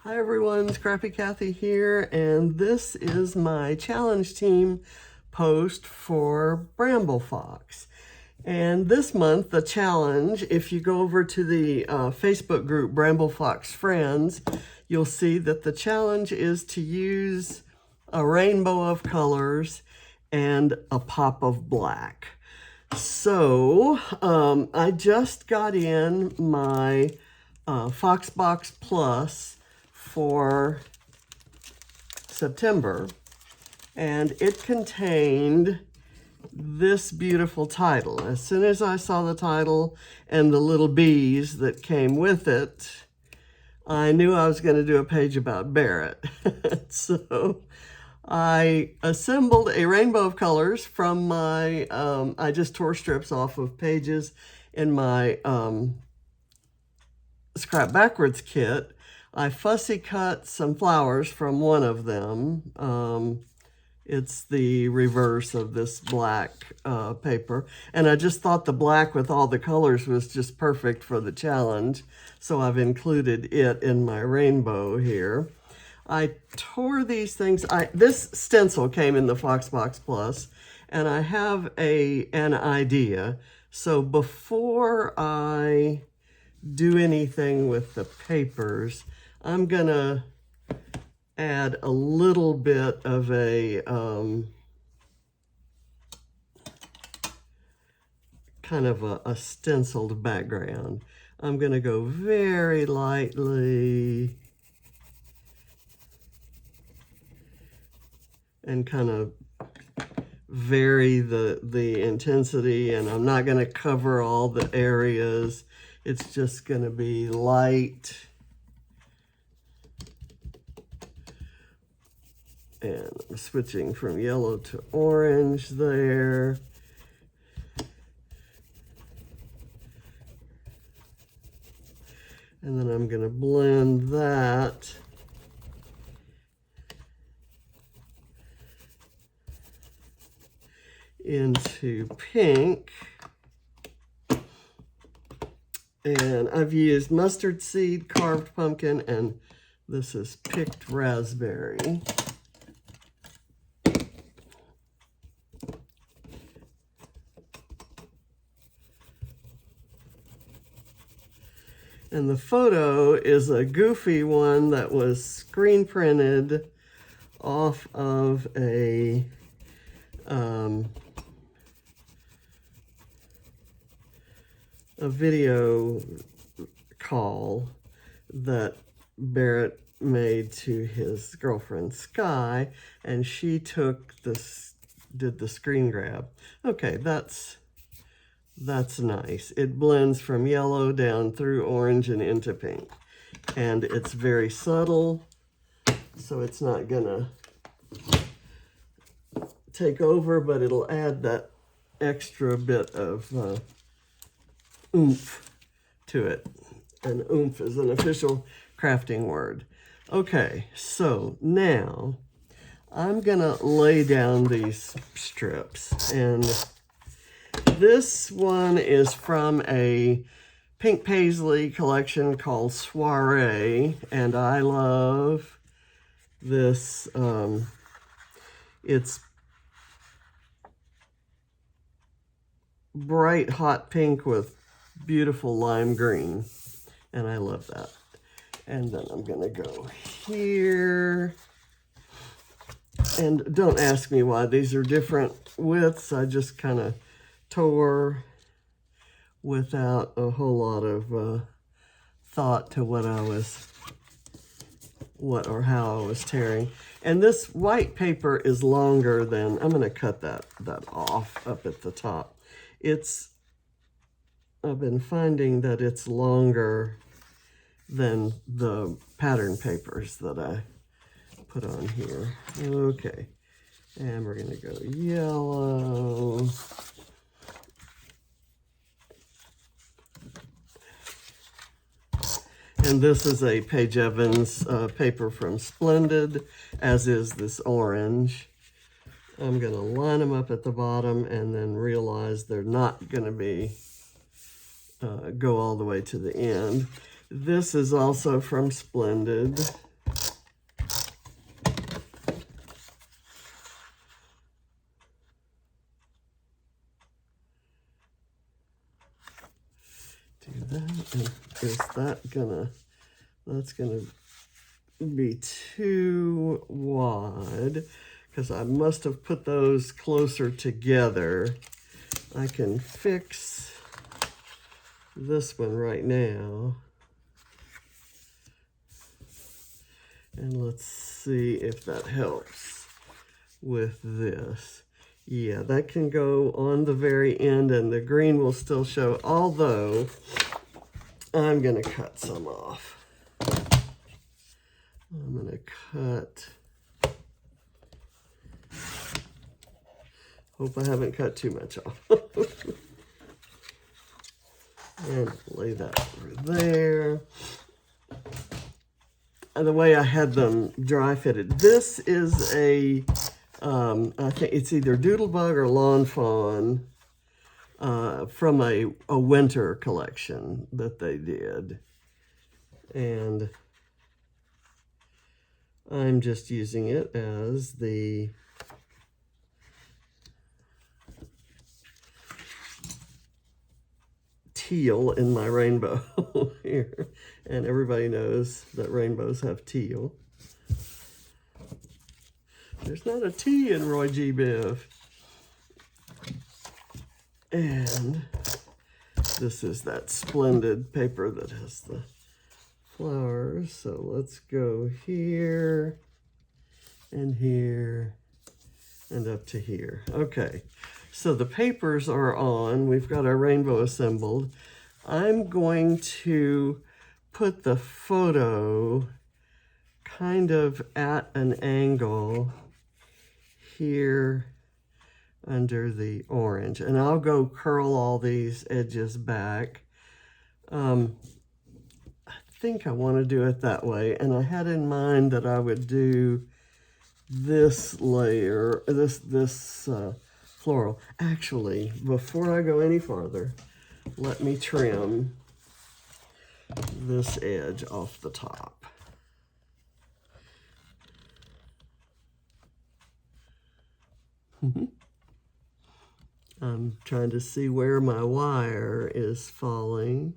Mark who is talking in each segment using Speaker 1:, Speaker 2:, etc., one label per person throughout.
Speaker 1: Hi everyone, Scrappy Kathy here, and this is my challenge team post for Bramble Fox. And this month, the challenge, if you go over to the Facebook group Bramble Fox Friends, you'll see that the challenge is to use a rainbow of colors and a pop of black. So I just got in my Foxbox Plus for September, and it contained this beautiful title. As soon as I saw the title and the little bees that came with it, I knew I was going to do a page about Barrett. So I assembled a rainbow of colors from my, I just tore strips off of pages in my Scrap Backwards kit. I fussy cut some flowers from one of them. It's the reverse of this black paper. And I just thought the black with all the colors was just perfect for the challenge. So I've included it in my rainbow here. I tore these things. This stencil came in the Foxbox Plus, and I have an idea. So before I do anything with the papers, I'm gonna add a little bit of a kind of a stenciled background. I'm gonna go very lightly and kind of vary the intensity, and I'm not gonna cover all the areas. It's just gonna be light. And I'm switching from yellow to orange there. And then I'm going to blend that into pink. And I've used mustard seed, carved pumpkin, and this is picked raspberry. And the photo is a goofy one that was screen printed off of a video call that Barrett made to his girlfriend Sky, and she took this, did the screen grab. Okay, that's nice. It blends from yellow down through orange and into pink. And it's very subtle, so it's not gonna take over, but it'll add that extra bit of oomph to it. And oomph is an official crafting word. Okay, so now I'm gonna lay down these strips, and this one is from a pink Paislee collection called Soiree, and I love this. It's bright hot pink with beautiful lime green, and I love that. And then I'm gonna go here. And don't ask me why these are different widths. I just kind of tore without a whole lot of thought to what or how I was tearing. And this white paper is longer than, I'm going to cut that off up at the top. I've been finding that it's longer than the pattern papers that I put on here. Okay, and we're going to go yellow. And this is a Paige Evans paper from Splendid, as is this orange. I'm going to line them up at the bottom and then realize they're not going to be go all the way to the end. This is also from Splendid. is that's gonna be too wide, because I must have put those closer together. I can fix this one right now. And let's see if that helps with this. Yeah, that can go on the very end and the green will still show, although I'm gonna cut some off. I'm gonna cut, hope I haven't cut too much off. And lay that over there. And the way I had them dry fitted. This is a, I think it's either Doodlebug or Lawn Fawn from a winter collection that they did. And I'm just using it as the teal in my rainbow here. And everybody knows that rainbows have teal. There's not a T in Roy G. Biv. And this is that Splendid paper that has the flowers. So let's go here and here and up to here. Okay, so the papers are on. We've got our rainbow assembled. I'm going to put the photo kind of at an angle here under the orange, and I'll go curl all these edges back. I think I want to do it that way, and I had in mind that I would do this layer, this floral. Actually, before I go any farther, let me trim this edge off the top. I'm trying to see where my wire is falling,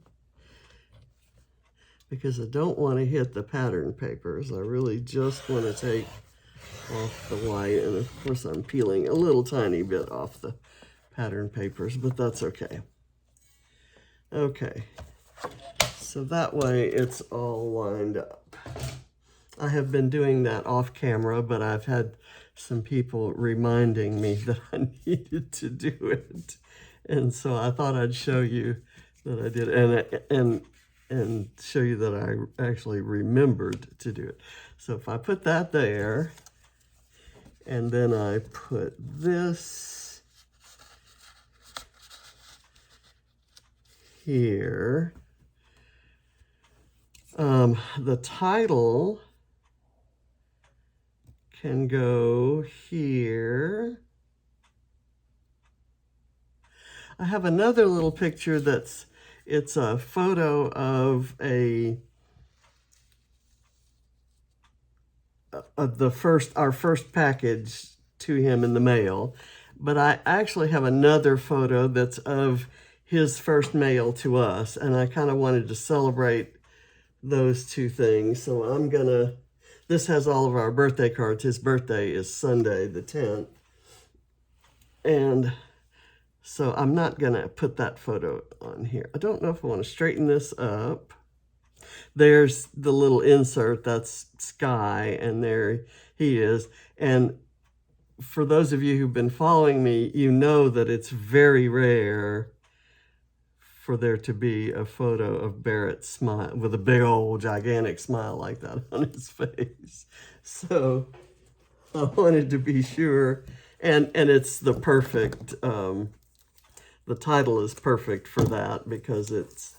Speaker 1: because I don't want to hit the pattern papers. I really just want to take off the white, and of course I'm peeling a little tiny bit off the pattern papers, but that's okay. Okay, so that way it's all lined up. I have been doing that off camera, but I've had some people reminding me that I needed to do it, and so I thought I'd show you that I did, and show you that I actually remembered to do it. So if I put that there, and then I put this here, the title can go here. I have another little picture it's a photo of our first package to him in the mail, but I actually have another photo that's of his first mail to us, and I kind of wanted to celebrate those two things. So this has all of our birthday cards. His birthday is Sunday the 10th. And so I'm not gonna put that photo on here. I don't know if I want to straighten this up. There's the little insert, that's Sky, and there he is. And for those of you who've been following me, you know that it's very rare for there to be a photo of Barrett smile with a big old gigantic smile like that on his face. So I wanted to be sure, and it's the perfect, the title is perfect for that, because it's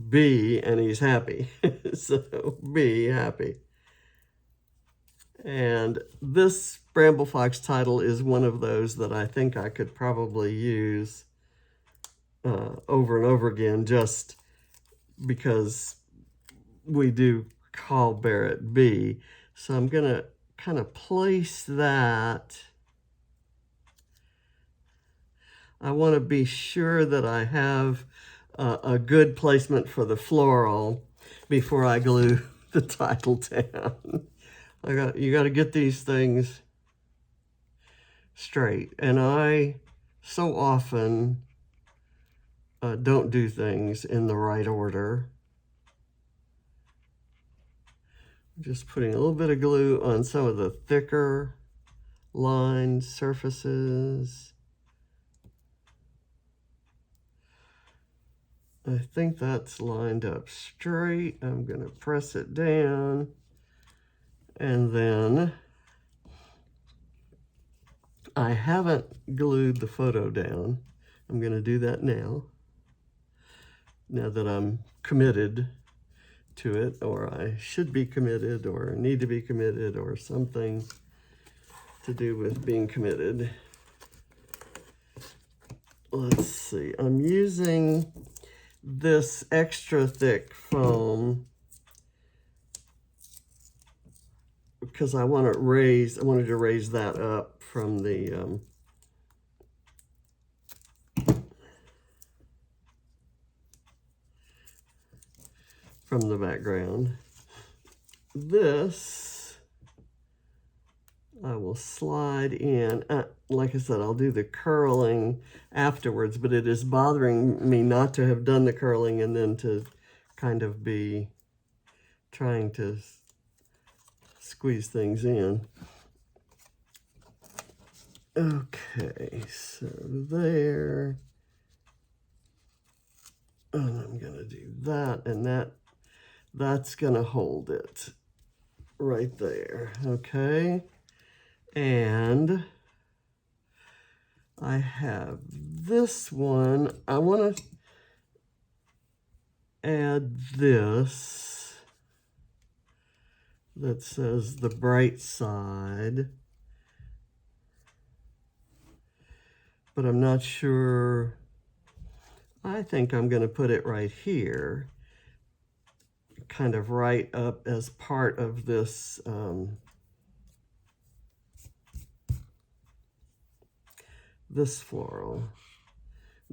Speaker 1: be and he's happy. So be happy. And this Bramble Fox title is one of those that I think I could probably use over and over again, just because we do call Barrett B. So I'm gonna kind of place that. I want to be sure that I have a good placement for the floral before I glue the title down. You got to get these things straight, and I so often don't do things in the right order. Just putting a little bit of glue on some of the thicker lined surfaces. I think that's lined up straight. I'm going to press it down, and then I haven't glued the photo down. I'm going to do that now that I'm committed to it, or I should be committed, or need to be committed, or something to do with being committed. Let's see, I'm using this extra thick foam because I wanted to raise that up from the background. This I will slide in. Like I said, I'll do the curling afterwards, but it is bothering me not to have done the curling and then to kind of be trying to squeeze things in. Okay, so there. And I'm going to do that, and that's going to hold it right there, okay? And I have this one. I want to add this that says the bright side, but I'm not sure. I think I'm going to put it right here, kind of right up as part of this this floral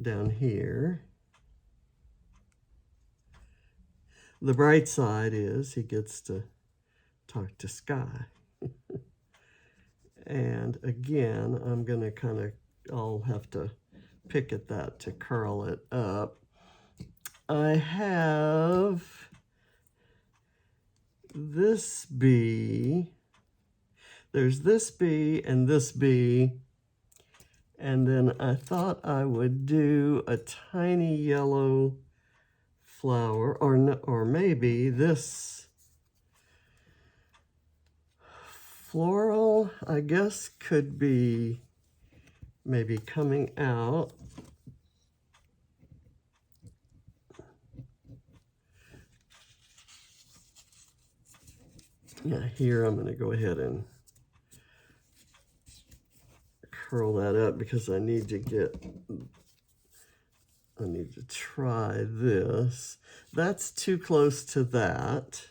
Speaker 1: down here. The bright side is he gets to talk to Sky. And again, I'm going to kind of, I'll have to pick at that to curl it up. I have this bee. There's this bee and this bee. And then I thought I would do a tiny yellow flower, or maybe this floral, I guess, could be maybe coming out. Yeah, here I'm going to go ahead and curl that up because I need to try this. That's too close to that.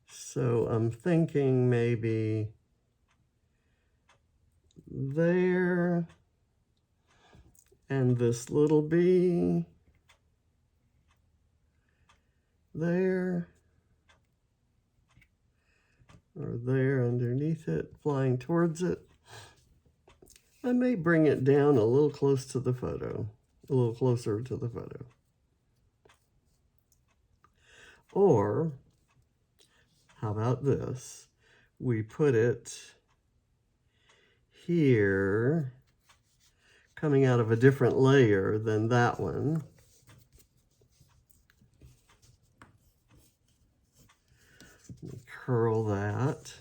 Speaker 1: So I'm thinking maybe there, and this little bee there, or there underneath it, flying towards it. I may bring it down a little close to the photo, a little closer to the photo. Or, how about this? We put it here, coming out of a different layer than that one. Curl that.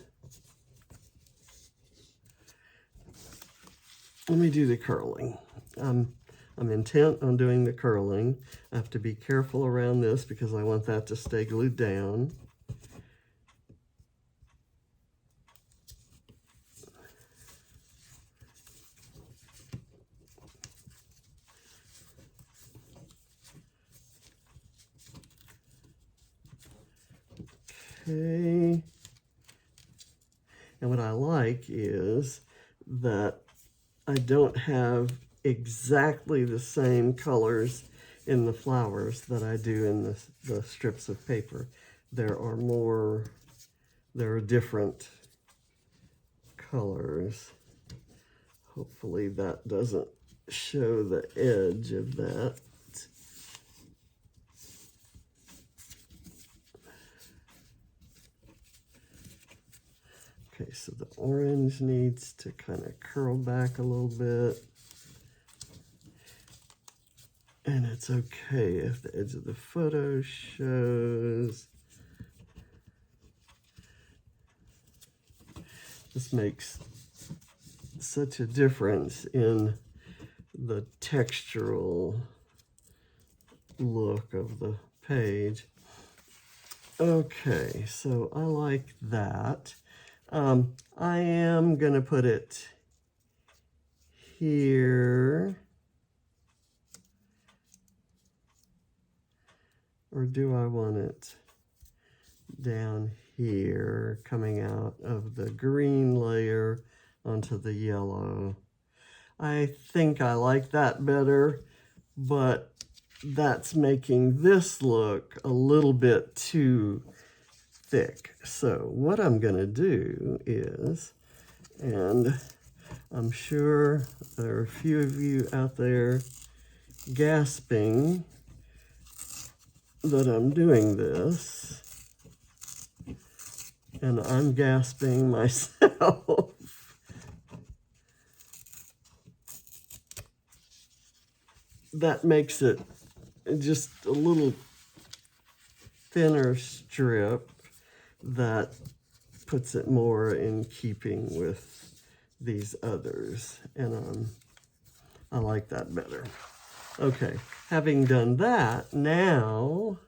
Speaker 1: Let me do the curling. I'm intent on doing the curling. I have to be careful around this because I want that to stay glued down. Okay. And what I like is that I don't have exactly the same colors in the flowers that I do in the strips of paper. There are different colors. Hopefully that doesn't show the edge of that. Okay, so the orange needs to kind of curl back a little bit. And it's okay if the edge of the photo shows. This makes such a difference in the textural look of the page. Okay, so I like that. I am going to put it here. Or do I want it down here, coming out of the green layer onto the yellow? I think I like that better, but that's making this look a little bit too thick. So what I'm going to do is, and I'm sure there are a few of you out there gasping that I'm doing this, and I'm gasping myself. That makes it just a little thinner strip that puts it more in keeping with these others, and I like that better. Okay, having done that, now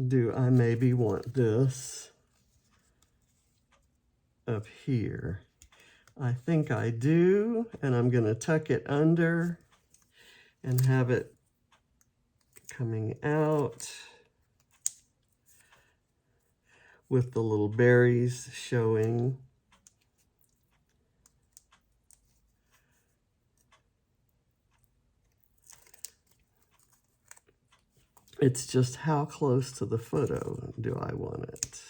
Speaker 1: do I maybe want this up here? I think I do, and I'm going to tuck it under and have it coming out with the little berries showing. It's just how close to the photo do I want it?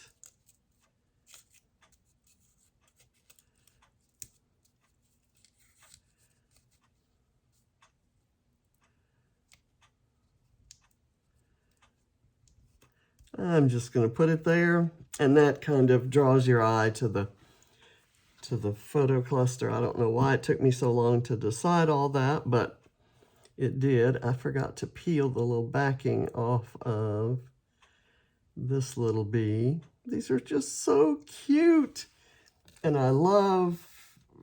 Speaker 1: I'm just going to put it there, and that kind of draws your eye to the photo cluster. I don't know why it took me so long to decide all that, but it did. I forgot to peel the little backing off of this little bee. These are just so cute. And I love,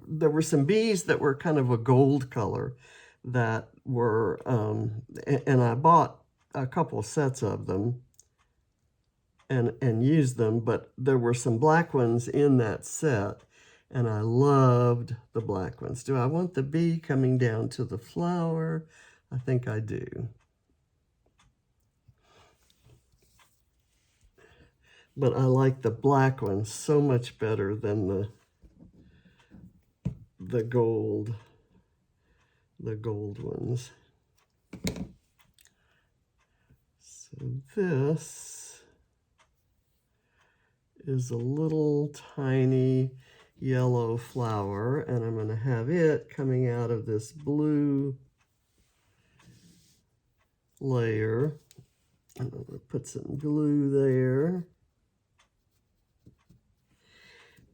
Speaker 1: there were some bees that were kind of a gold color that were, and I bought a couple sets of them and used them, but there were some black ones in that set, and I loved the black ones. Do I want the bee coming down to the flower? I think I do. But I like the black ones so much better than the gold ones. So this is a little tiny yellow flower, and I'm going to have it coming out of this blue layer. I'm going to put some glue there.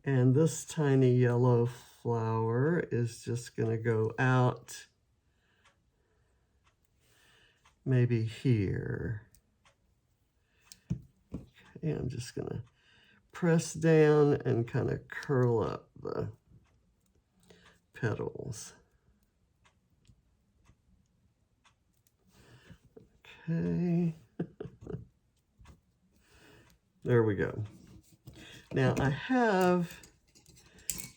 Speaker 1: And this tiny yellow flower is just going to go out maybe here. Okay, I'm just going to press down and kind of curl up the petals. Okay. There we go. Now I have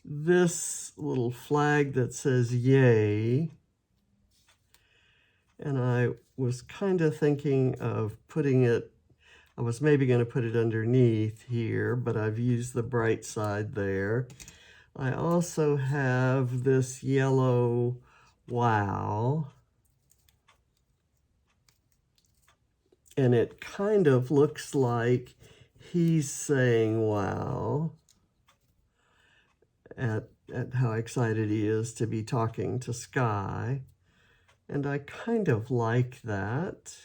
Speaker 1: this little flag that says yay, and I was kind of thinking of putting it, I was maybe going to put it underneath here, but I've used the bright side there. I also have this yellow wow, And it kind of looks like he's saying wow at how excited he is to be talking to Sky. And I kind of like that.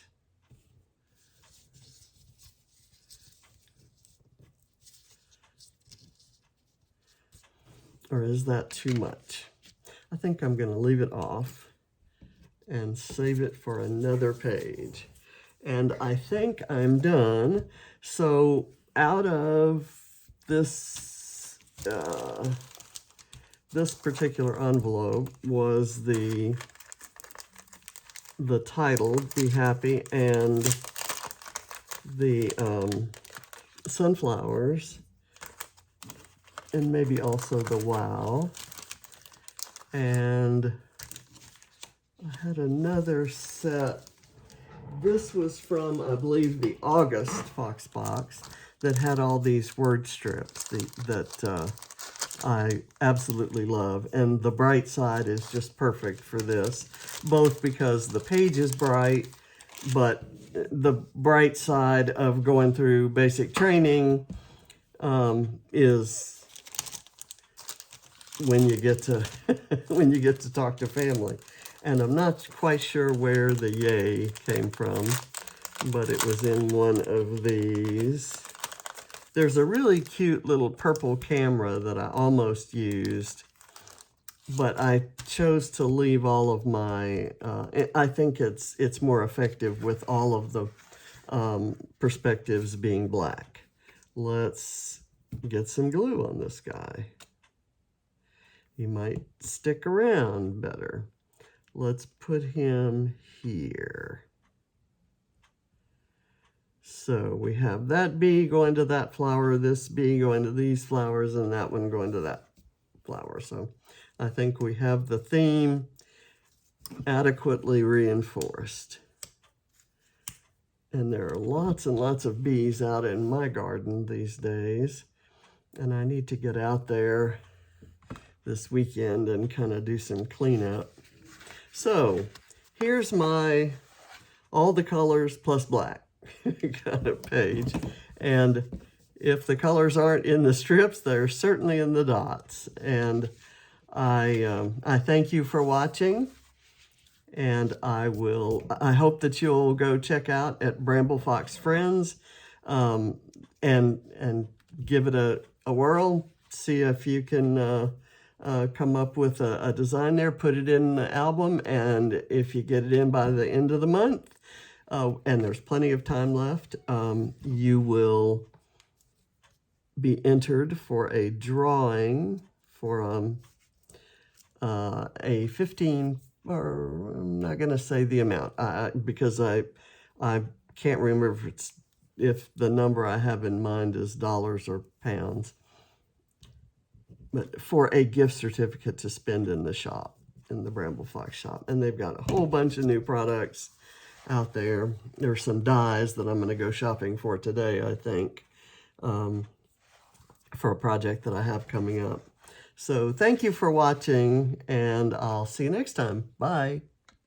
Speaker 1: Or is that too much? I think I'm going to leave it off and save it for another page. And I think I'm done. So out of this, this particular envelope was the title, Be Happy, and the sunflowers, and maybe also the wow. And I had another set. This was from, I believe, the August Fox box that had all these word strips that I absolutely love. And the bright side is just perfect for this, both because the page is bright, but the bright side of going through basic training is when you get to when you get to talk to family. And I'm not quite sure where the yay came from, but it was in one of these. There's a really cute little purple camera that I almost used, but I chose to leave all of my, I think it's more effective with all of the perspectives being black. Let's get some glue on this guy. He might stick around better. Let's put him here. So we have that bee going to that flower, this bee going to these flowers, and that one going to that flower. So I think we have the theme adequately reinforced. And there are lots and lots of bees out in my garden these days. And I need to get out there this weekend and kind of do some cleanup. So here's my all the colors plus black kind of page. And if the colors aren't in the strips, they're certainly in the dots. And I thank you for watching. And I hope that you'll go check out at Bramble Fox Friends and give it a whirl. See if you can come up with a design there, put it in the album, and if you get it in by the end of the month, and there's plenty of time left, you will be entered for a drawing for a 15, or I'm not going to say the amount because I can't remember if the number I have in mind is dollars or pounds, but for a gift certificate to spend in the shop, in the Bramble Fox shop. And they've got a whole bunch of new products out there. There's some dies that I'm going to go shopping for today, I think, for a project that I have coming up. So thank you for watching, and I'll see you next time. Bye.